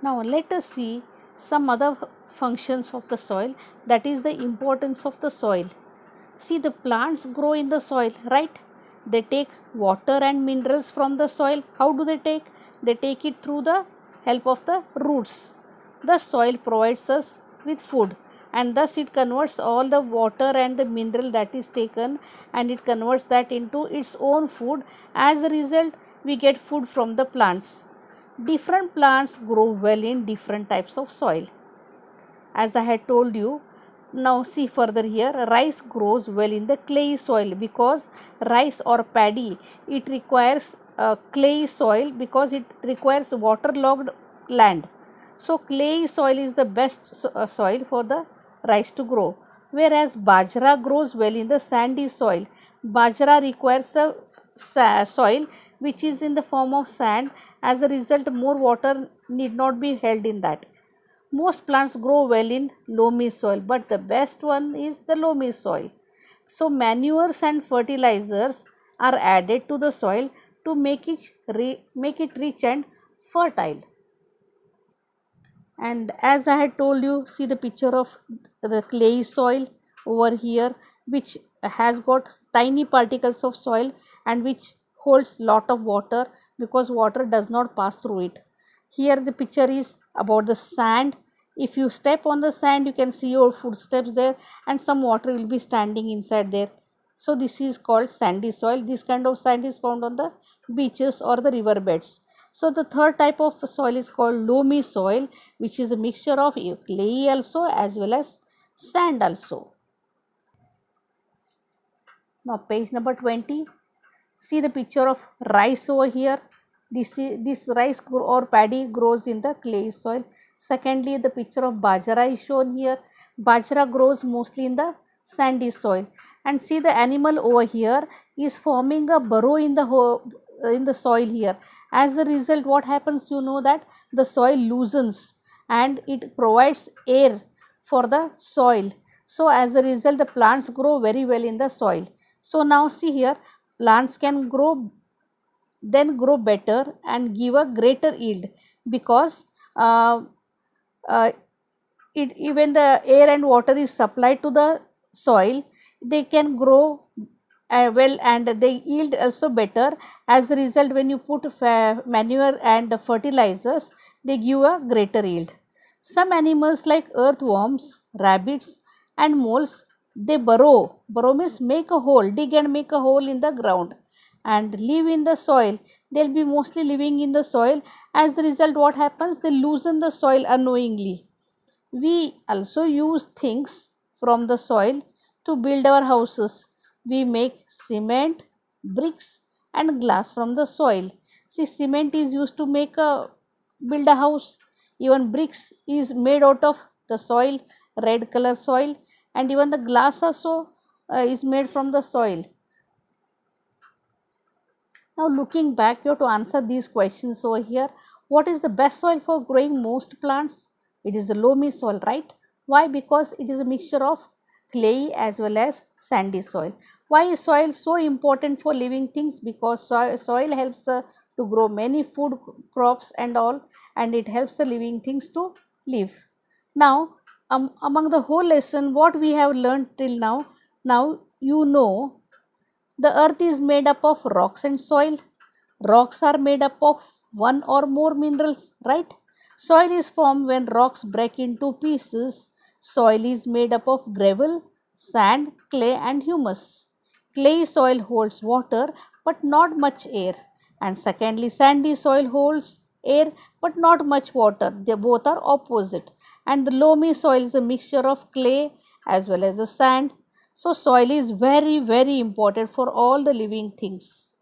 Now let us see some other functions of the soil, that is the importance of the soil. See, the plants grow in the soil, right? They take water and minerals from the soil. How do they take? They take it through the help of the roots. The soil provides us with food, and thus it converts all the water and the mineral that is taken, and it converts that into its own food. As a result, we get food from the plants. Different plants grow well in different types of soil. As I had told you, now see further here, rice grows well in the clay soil because rice or paddy, it requires clay soil because it requires waterlogged land. So clay soil is the best soil for the rice to grow, whereas bajra grows well in the sandy soil. Bajra requires a soil which is in the form of sand. As a result, more water need not be held in that. Most plants grow well in loamy soil, but the best one is the loamy soil. So, manures and fertilizers are added to the soil to make it rich and fertile. And as I had told you, see the picture of the clay soil over here, which has got tiny particles of soil and which holds lot of water because water does not pass through it. Here the picture is about the sand. If you step on the sand, you can see your footsteps there, and some water will be standing inside there. So this is called sandy soil. This kind of sand is found on the beaches or the river beds. So the third type of soil is called loamy soil, which is a mixture of clay also as well as sand also. Now page number 20. See the picture of rice over here. This rice or paddy grows in the clay soil. Secondly, the picture of bajra is shown here. Bajra grows mostly in the sandy soil. And see the animal over here is forming a burrow in the soil here. As a result, what happens, you know that the soil loosens and it provides air for the soil. So as a result, the plants grow very well in the soil. So now see here, plants can grow better and give a greater yield because uh, uh, even the air and water is supplied to the soil, they can grow well and they yield also better. As a result, when you put manure and fertilizers, they give a greater yield. Some animals like earthworms, rabbits and moles, they burrow means make a hole, dig and make a hole in the ground and live in the soil. They'll be mostly living in the soil. As the result, what happens, they loosen the soil unknowingly. We also use things from the soil to build our houses. We make cement, bricks and glass from the soil. See, cement is used to build a house. Even bricks is made out of the soil, red color soil, and even the glass also is made from the soil. Now looking back, you have to answer these questions over here. What is the best soil for growing most plants? It is the loamy soil, right? Why? Because it is a mixture of clay as well as sandy soil. Why is soil so important for living things? Because soil helps to grow many food crops and all, and it helps the living things to live. Now, among the whole lesson, what we have learned till now you know the earth is made up of rocks and soil. Rocks are made up of one or more minerals, right? Soil is formed when rocks break into pieces. Soil is made up of gravel, sand, clay, and humus. Clay soil holds water but not much air. And secondly, sandy soil holds air but not much water. They both are opposite. And the loamy soil is a mixture of clay as well as the sand. So soil is very, very important for all the living things.